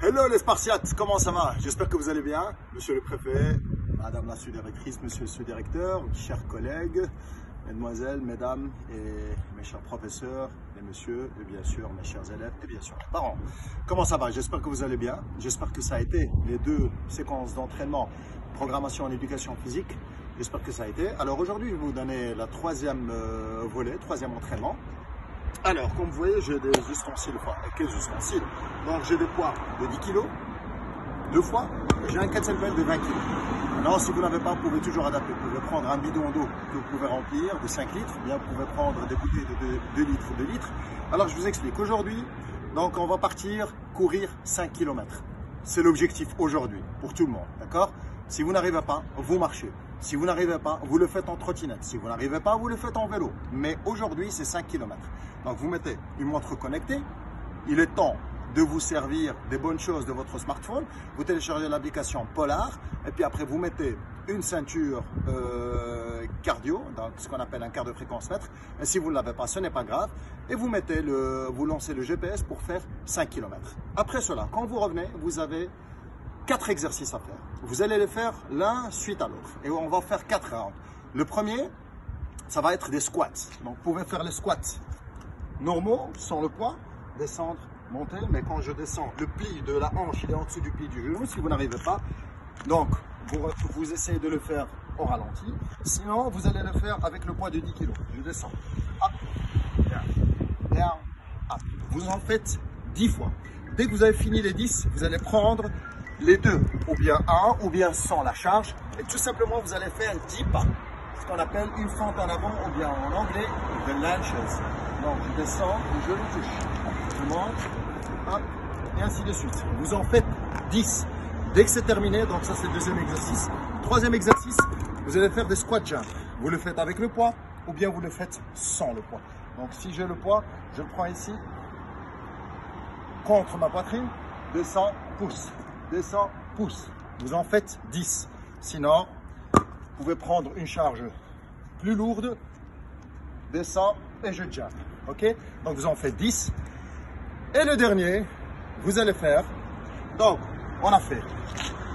Hello les Spartiates, comment ça va? J'espère que vous allez bien. Monsieur le préfet, madame la sous-directrice, monsieur le sous-directeur, chers collègues, mesdemoiselles, mesdames et mes chers professeurs, et messieurs, et bien sûr mes chers élèves, et bien sûr mes parents. Comment ça va? J'espère que vous allez bien. J'espère que ça a été les deux séquences d'entraînement, programmation en éducation physique. J'espère que ça a été. Alors aujourd'hui, je vais vous donner la troisième volet, troisième entraînement. Alors, comme vous voyez, j'ai des ustensiles. Enfin, quels ustensiles? Donc, j'ai des poids de 10 kg, deux fois. J'ai un kettlebell de 20 kg. Maintenant, si vous n'avez pas, vous pouvez toujours adapter. Vous pouvez prendre un bidon d'eau que vous pouvez remplir de 5 litres. Bien, vous pouvez prendre des bouteilles de 2 litres, 2 litres. Alors, je vous explique. Aujourd'hui, donc, on va partir courir 5 km. C'est l'objectif aujourd'hui pour tout le monde. D'accord? Si vous n'arrivez pas, vous marchez. Si vous n'arrivez pas, vous le faites en trottinette. Si vous n'arrivez pas, vous le faites en vélo. Mais aujourd'hui, c'est 5 km. Donc, vous mettez une montre connectée. Il est temps de vous servir des bonnes choses de votre smartphone. Vous téléchargez l'application Polar. Et puis après, vous mettez une ceinture cardio, donc ce qu'on appelle un quart de fréquence mètre. Et si vous ne l'avez pas, ce n'est pas grave. Et vous lancez le GPS pour faire 5 km. Après cela, quand vous revenez, vous avez 4 exercices à faire. Vous allez les faire l'un suite à l'autre. Et on va faire 4 rounds. Le premier, ça va être des squats. Donc, vous pouvez faire les squats normaux, sans le poids, descendre, monter. Mais quand je descends, le pli de la hanche, il est en dessous du pli du genou. Si vous n'arrivez pas, donc, vous essayez de le faire au ralenti. Sinon, vous allez le faire avec le poids de 10 kg. Je descends. Up, down, down, up. Vous en faites 10 fois. Dès que vous avez fini les 10, vous allez prendre les deux, ou bien un, ou bien sans la charge. Et tout simplement, vous allez faire 10 pas. Ce qu'on appelle une fente en avant, ou bien en anglais, the lunges. Donc, je descends, je le touche. Je monte, hop, et ainsi de suite. Vous en faites 10. Dès que c'est terminé, donc ça c'est le deuxième exercice. Troisième exercice, vous allez faire des squat jumps. Vous le faites avec le poids, ou bien vous le faites sans le poids. Donc, si j'ai le poids, je le prends ici, contre ma poitrine, descends, pousse. Descend, pousse. Vous en faites 10. Sinon, vous pouvez prendre une charge plus lourde, descend et je jump. Ok? Donc, vous en faites 10. Et le dernier, vous allez faire. Donc, on a fait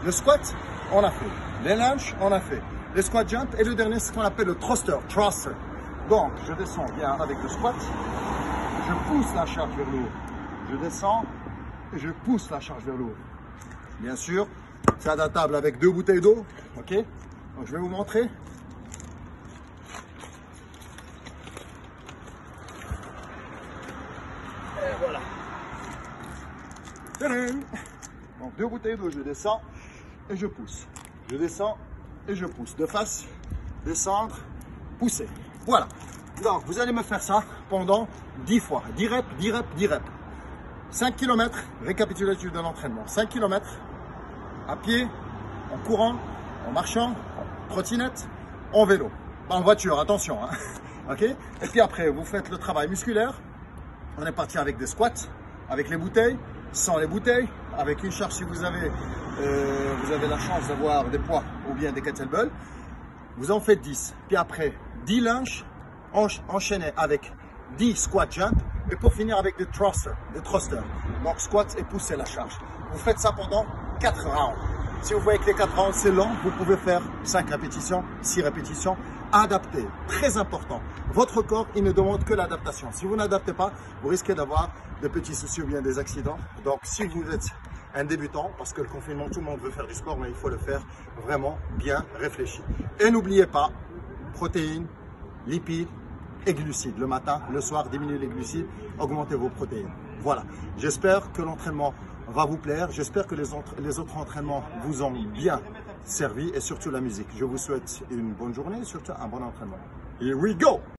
le squat, on a fait les lunges, on a fait les squat jump. Et le dernier, c'est ce qu'on appelle le thruster. Donc, je descends bien avec le squat. Je pousse la charge vers le haut. Je descends et je pousse la charge vers le haut. Bien sûr, c'est adaptable avec 2 bouteilles d'eau. Ok? Donc, je vais vous montrer. Et voilà. Tadam! Donc, 2 bouteilles d'eau, je descends et je pousse. Je descends et je pousse. De face, descendre, pousser. Voilà. Donc, vous allez me faire ça pendant 10 fois. 10 reps, 10 reps, 10 reps. 5 km, récapitulatif de l'entraînement. 5 km à pied, en courant, en marchant, en trottinette, en vélo. Pas en voiture, attention. Hein. Ok? Et puis après, vous faites le travail musculaire. On est parti avec des squats, avec les bouteilles, sans les bouteilles, avec une charge si vous avez la chance d'avoir des poids ou bien des kettlebells. Vous en faites 10. Puis après, 10 lunges enchaînés avec 10 squat jump et pour finir avec des thrusters. Donc squat et pousser la charge. Vous faites ça pendant 4 rounds. Si vous voyez que les 4 rounds c'est long, vous pouvez faire 5 répétitions, 6 répétitions. Adaptez, très important. Votre corps, il ne demande que l'adaptation. Si vous n'adaptez pas, vous risquez d'avoir des petits soucis ou bien des accidents. Donc si vous êtes un débutant, parce que le confinement, tout le monde veut faire du sport, mais il faut le faire vraiment bien réfléchi. Et n'oubliez pas, protéines, lipides, et glucides. Le matin, le soir, diminuez les glucides, augmentez vos protéines. Voilà. J'espère que l'entraînement va vous plaire. J'espère que les autres entraînements vous ont bien servi et surtout la musique. Je vous souhaite une bonne journée et surtout un bon entraînement. Here we go!